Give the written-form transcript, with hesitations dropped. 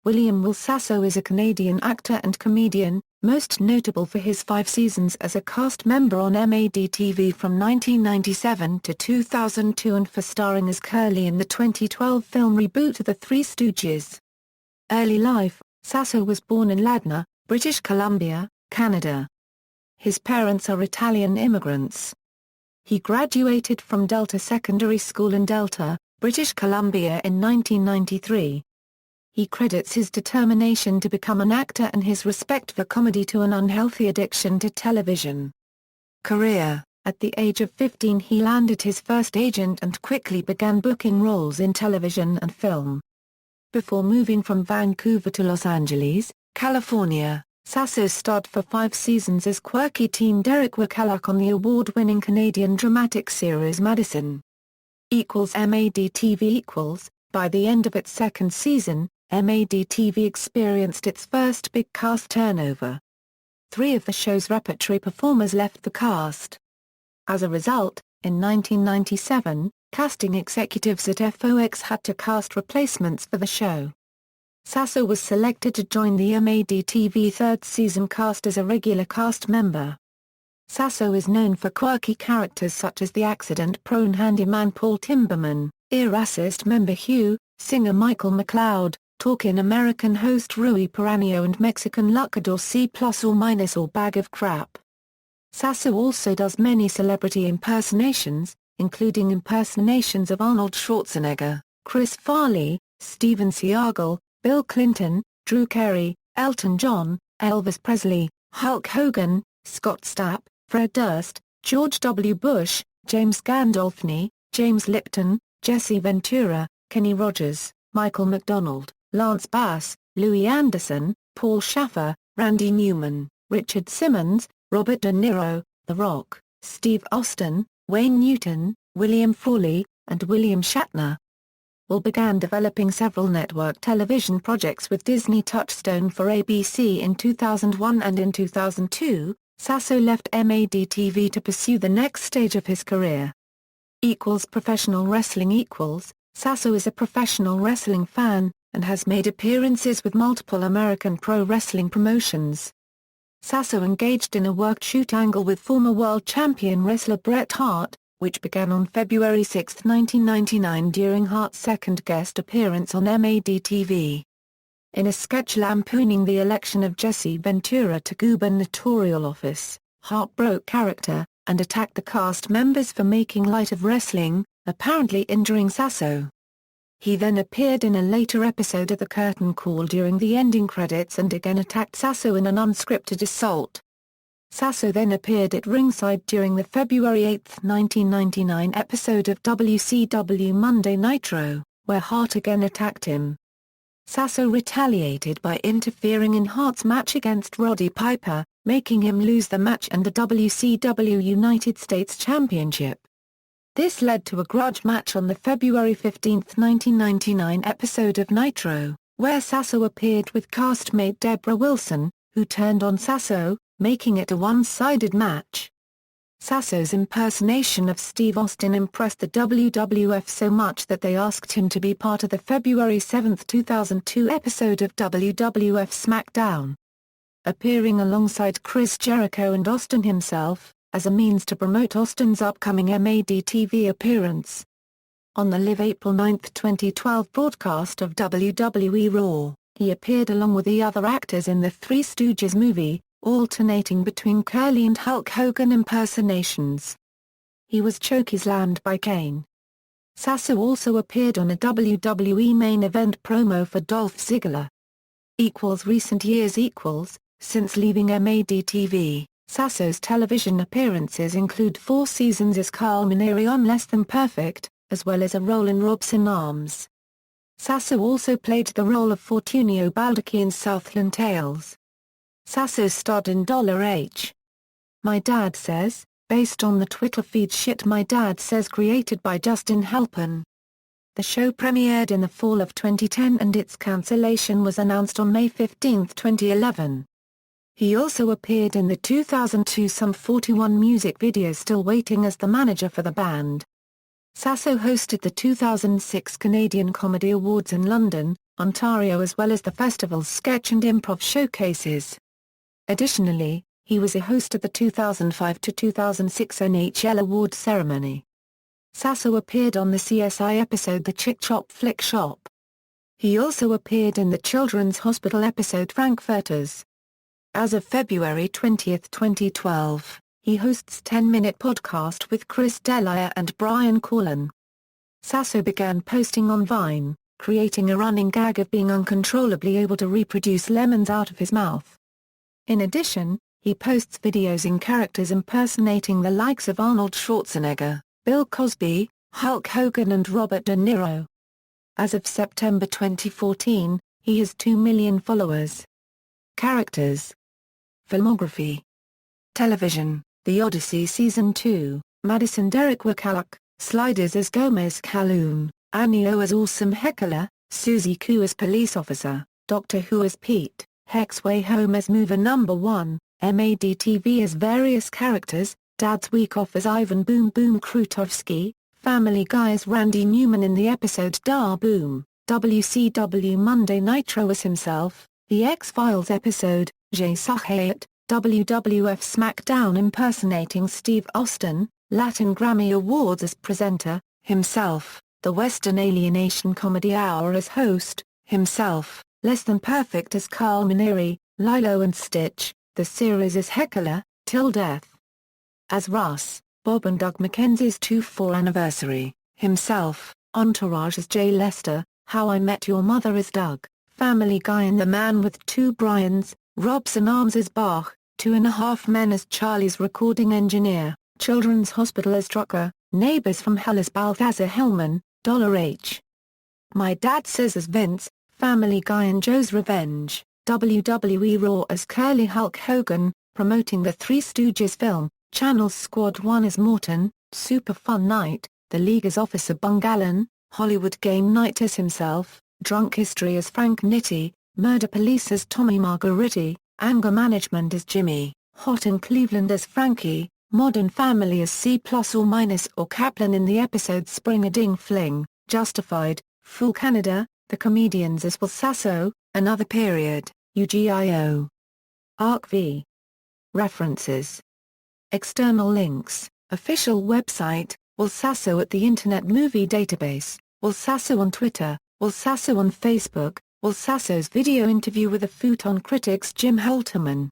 William Will Sasso is a Canadian actor and comedian, most notable for his 5 seasons as a cast member on MADtv from 1997 to 2002 and for starring as Curly in the 2012 film reboot of The Three Stooges. Early life: Sasso was born in Ladner, British Columbia, Canada. His parents are Italian immigrants. He graduated from Delta Secondary School in Delta, British Columbia in 1993. He credits his determination to become an actor and his respect for comedy to an unhealthy addiction to television. Career: at the age of 15 he landed his first agent and quickly began booking roles in television and film. Before moving from Vancouver to Los Angeles, California, Sasso starred for 5 seasons as quirky teen Derek Wakaluk on the award-winning Canadian dramatic series Madison. MADtv. By the end of its second season, MADtv experienced its first big cast turnover. 3 of the show's repertory performers left the cast. As a result, in 1997, casting executives at FOX had to cast replacements for the show. Sasso was selected to join the MADtv third season cast as a regular cast member. Sasso is known for quirky characters such as the accident-prone handyman Paul Timberman, ear-racist member Hugh, singer Michael McLeod, talking American host Rui Peranio and Mexican luchador C+ or bag of crap. Sasso also does many celebrity impersonations, including impersonations of Arnold Schwarzenegger, Chris Farley, Steven Seagal, Bill Clinton, Drew Carey, Elton John, Elvis Presley, Hulk Hogan, Scott Stapp, Fred Durst, George W. Bush, James Gandolfini, James Lipton, Jesse Ventura, Kenny Rogers, Michael McDonald, Lance Bass, Louis Anderson, Paul Schaffer, Randy Newman, Richard Simmons, Robert De Niro, The Rock, Steve Austin, Wayne Newton, William Frawley, and William Shatner. Will began developing several network television projects with Disney Touchstone for ABC in 2001 and in 2002, Sasso left MADtv to pursue the next stage of his career. Professional wrestling. Sasso is a professional wrestling fan, and has made appearances with multiple American pro wrestling promotions. Sasso engaged in a work shoot angle with former world champion wrestler Bret Hart, which began on February 6, 1999 during Hart's second guest appearance on MADtv. In a sketch lampooning the election of Jesse Ventura to gubernatorial office, Hart broke character, and attacked the cast members for making light of wrestling, apparently injuring Sasso. He then appeared in a later episode of The Curtain Call during the ending credits and again attacked Sasso in an unscripted assault. Sasso then appeared at ringside during the February 8, 1999 episode of WCW Monday Nitro, where Hart again attacked him. Sasso retaliated by interfering in Hart's match against Roddy Piper, making him lose the match and the WCW United States Championship. This led to a grudge match on the February 15, 1999 episode of Nitro, where Sasso appeared with castmate Deborah Wilson, who turned on Sasso, making it a one-sided match. Sasso's impersonation of Steve Austin impressed the WWF so much that they asked him to be part of the February 7, 2002 episode of WWF SmackDown. Appearing alongside Chris Jericho and Austin himself, as a means to promote Austin's upcoming MADtv appearance. On the live April 9, 2012 broadcast of WWE Raw, he appeared along with the other actors in the Three Stooges movie, alternating between Curly and Hulk Hogan impersonations. He was chokeslammed by Kane. Sasso also appeared on a WWE main event promo for Dolph Ziggler. Recent years. Since leaving MADtv, Sasso's television appearances include 4 seasons as Carl Maneri on Less Than Perfect, as well as a role in Robson Arms. Sasso also played the role of Fortunio Baldacci in Southland Tales. Sasso starred in $H. My Dad Says, based on the Twitter feed Shit My Dad Says created by Justin Halpern. The show premiered in the fall of 2010 and its cancellation was announced on May 15, 2011. He also appeared in the 2002 Sum 41 music video Still Waiting as the manager for the band. Sasso hosted the 2006 Canadian Comedy Awards in London, Ontario, as well as the festival's sketch and improv showcases. Additionally, he was a host at the 2005-2006 NHL Awards ceremony. Sasso appeared on the CSI episode The Chick Chop Flick Shop. He also appeared in the Children's Hospital episode Frankfurters. As of February 20, 2012, he hosts 10-Minute Podcast with Chris D'Elia and Brian Callen. Sasso began posting on Vine, creating a running gag of being uncontrollably able to reproduce lemons out of his mouth. In addition, he posts videos in characters impersonating the likes of Arnold Schwarzenegger, Bill Cosby, Hulk Hogan and Robert De Niro. As of September 2014, he has 2 million followers. Characters. Filmography. Television: The Odyssey Season 2, Madison Derek Wickaluk, Sliders as Gomez Calhoun, Annie O as Awesome Heckler, Suzy Q as Police Officer, Doctor Who as Pete, Hex Way Home as Mover Number 1, MADtv as various characters, Dad's Week Off as Ivan Boom Boom Krutowski, Family Guy as Randy Newman in the episode Da Boom, WCW Monday Nitro as himself, The X-Files episode, Jay Suchayet, WWF SmackDown impersonating Steve Austin, Latin Grammy Awards as presenter, himself, The Western Alienation Comedy Hour as host, himself, Less Than Perfect as Carl Maneri, Lilo and Stitch, The Series as Heckler, Till Death. As Russ, Bob and Doug McKenzie's 2-4 anniversary, himself, Entourage as Jay Lester, How I Met Your Mother as Doug, Family Guy and The Man with Two Brians, Robson Arms as Bach, 2.5 Men as Charlie's recording engineer, Children's Hospital as Drucker, Neighbors from Hell as Balthazar Hellman, Dollar H. My Dad Says as Vince, Family Guy and Joe's Revenge, WWE Raw as Curly Hulk Hogan, promoting the Three Stooges film, Channel's Squad 1 as Morton, Super Fun Night, The League as Officer Bungallen, Hollywood Game Night as himself, Drunk History as Frank Nitti, Murder Police as Tommy Margheriti, Anger Management as Jimmy, Hot in Cleveland as Frankie, Modern Family as C+ or Kaplan in the episode Spring a Ding Fling, Justified, Fool Canada, The Comedians as Will Sasso, Another Period, UGIO. Arc V. References. External links, official website, Will Sasso at the Internet Movie Database, Will Sasso on Twitter, Will Sasso on Facebook, Will Sasso's video interview with the Futon Critics Jim Holterman.